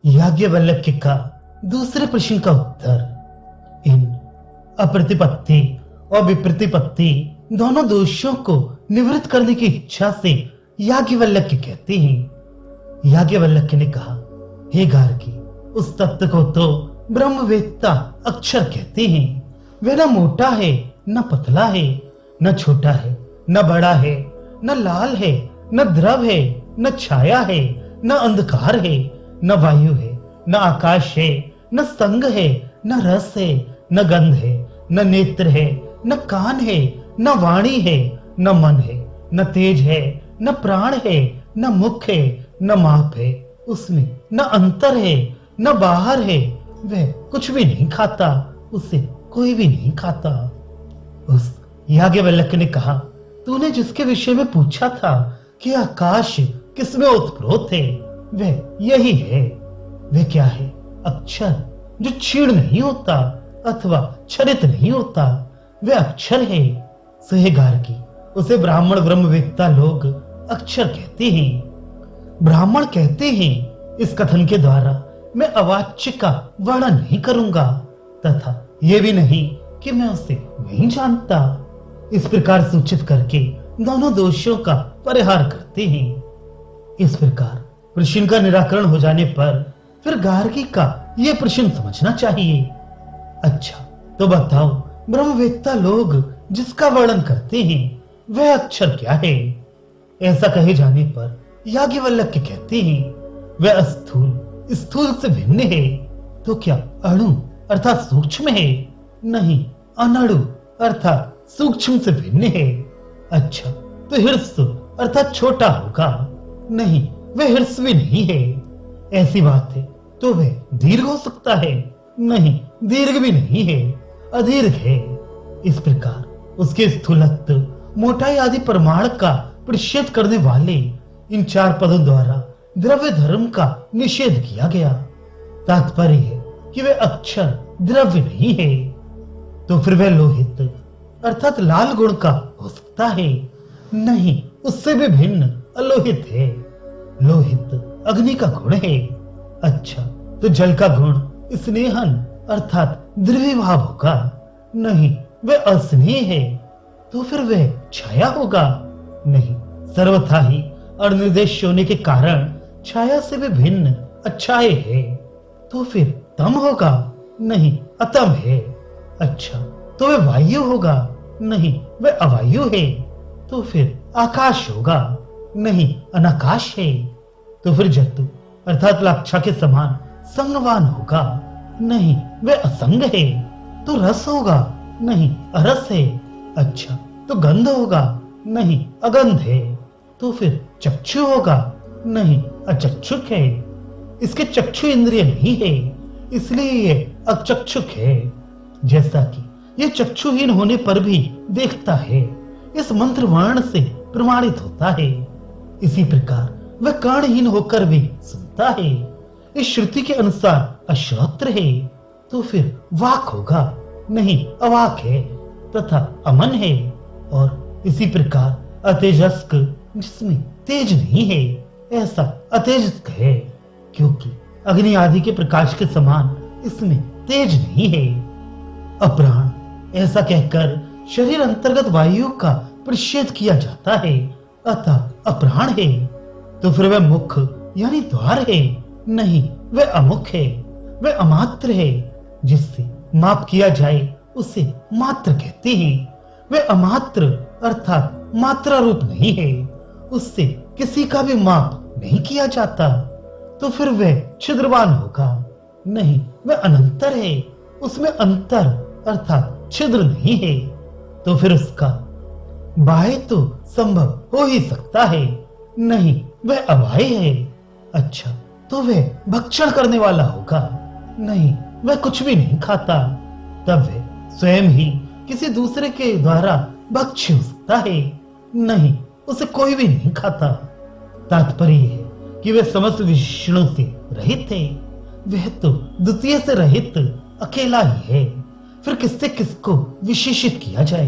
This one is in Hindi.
याज्ञवल्क्य का दूसरे प्रश्न का उत्तर। इन अप्रतिपत्ति और विप्रतिपत्ति दोनों दोषों को निवृत्त करने की इच्छा से याज्ञवल्क्य कहते हैं। याज्ञवल्क्य ने कहा, हे गार्गी, उस तत्व को तो ब्रह्मवेत्ता अक्षर कहते हैं। वह न मोटा है, न पतला है, न छोटा है, न बड़ा है, न लाल है, न द्रव है, न छाया है, न अंधकार है, न वायु है, न आकाश है, न संग है, न रस है, न गंध है, न नेत्र है, न कान है, न वाणी है, न मन है, न तेज है, न प्राण है, न मुख है, न माप है, उसमें न अंतर है, न बाहर है। वह कुछ भी नहीं खाता, उसे कोई भी नहीं खाता। उस याज्ञवल्क्य ने कहा, तूने जिसके विषय में पूछा था कि आकाश किसमें ओतप्रोत है, वह यही है। वह क्या है? अक्षर, जो क्षीण नहीं होता अथवा क्षरित नहीं होता, वह अक्षर है। सहे गार्गी, उसे ब्राह्मण ब्रह्मवेत्ता लोग अक्षर कहते हैं। ब्राह्मण कहते हैं, इस कथन के द्वारा मैं अवाच्य का वर्णन नहीं करूंगा तथा यह भी नहीं कि मैं उसे नहीं जानता। इस प्रकार सूचित करके दोनों दोषों का परिहार करते हैं। इस प्रकार प्रश्न का निराकरण हो जाने पर फिर गार्गी का यह प्रश्न समझना चाहिए, अच्छा तो बताओ, ब्रह्मवेत्ता लोग जिसका वर्णन करते हैं वह अक्षर क्या है? ऐसा कहे जाने पर याज्ञवल्क्य कहते हैं, वह अस्थूल स्थूल से भिन्न है। तो क्या अणु अर्थात सूक्ष्म है? नहीं, अनणु अर्थात सूक्ष्म से भिन्न है। अच्छा, तो हिर्स अर्थात छोटा होगा? नहीं, वह हिर्स भी नहीं है। ऐसी बात है तो वह दीर्घ हो सकता है? नहीं, दीर्घ भी नहीं है, अदीर्घ है। इस प्रकार उसके स्थूलत्व, मोटाई आदि प्रमाण का प्रतिषेध करने वाले इन चार पदों द्वारा द्रव्य धर्म का निषेध किया गया। तात्पर्य है कि वह अक्षर द्रव्य नहीं है। तो फिर वह लोहित अर्थात लाल गुण का हो सकता है? नहीं, उससे भी भिन्न अलोहित है। लोहित अग्नि का गुण है। अच्छा, तो जल का गुण स्नेहन अर्थात द्रव्यभाव होगा? नहीं, वह अस्नेह है। तो फिर वह छाया होगा? नहीं, सर्वथा ही अनिर्देश होने के कारण छाया से भी भिन्न अच्छाए है। तो फिर तम होगा? नहीं, अतम है। अच्छा, तो वह वायु होगा? नहीं, वह अवायु है। तो फिर आकाश होगा? नहीं, अनाकाश है। तो फिर जतु अर्थात लाक्षा के समान संगवान होगा? नहीं, वह असंग है। तो रस होगा? नहीं, अरस है। अच्छा, तो गंध होगा? नहीं, अगंध है। तो फिर चक्षु होगा? नहीं, अचक्षुक है। इसके चक्षु इंद्रिय नहीं है, इसलिए यह अचक्षुक है। जैसा कि यह चक्षुहीन होने पर भी देखता है, इस मंत्र वर्ण से प्रमाणित होता है। इसी प्रकार वह कर्णहीन होकर भी सुनता है। इस श्रुति के अनुसार अश्रोत्र है। तो फिर वाक होगा? नहीं, अवाक है तथा अमन है। और इसी प्रकार अतेजस्क, जिसमें तेज नहीं है, ऐसा अतेजस्क है, क्योंकि अग्नि आदि के प्रकाश के समान इसमें तेज नहीं है। अप्राण, ऐसा कहकर शरीर अंतर्गत वायु का प्रतिषेध किया जाता है, अतः अप्राण है। तो फिर वह मुख यानी द्वार है? नहीं, वह अमुख है। वह अमात्र है, जिससे माप किया जाए उसे मात्र कहते हैं। वह अमात्र अर्थात मात्रा रूप नहीं है, उससे किसी का भी माप नहीं किया जाता। तो फिर वह छिद्रवान होगा? नहीं, वह अनंतर है, उसमें अंतर अर्थात छिद्र नहीं है। तो फिर उसका बाह्य तो संभव हो ही सकता है? नहीं, वह अबाह्य है। अच्छा, तो वह भक्षण करने वाला होगा? नहीं, वह कुछ भी नहीं खाता। तब वह स्वयं ही किसी दूसरे के द्वारा भक्ष्य हो सकता है? नहीं, उसे कोई भी नहीं खाता। तात्पर्य है कि वह समस्त विषयों से रहित है। वह तो द्वितीय से रहित अकेला ही है। फिर किससे किसको विशेषित किया जाए?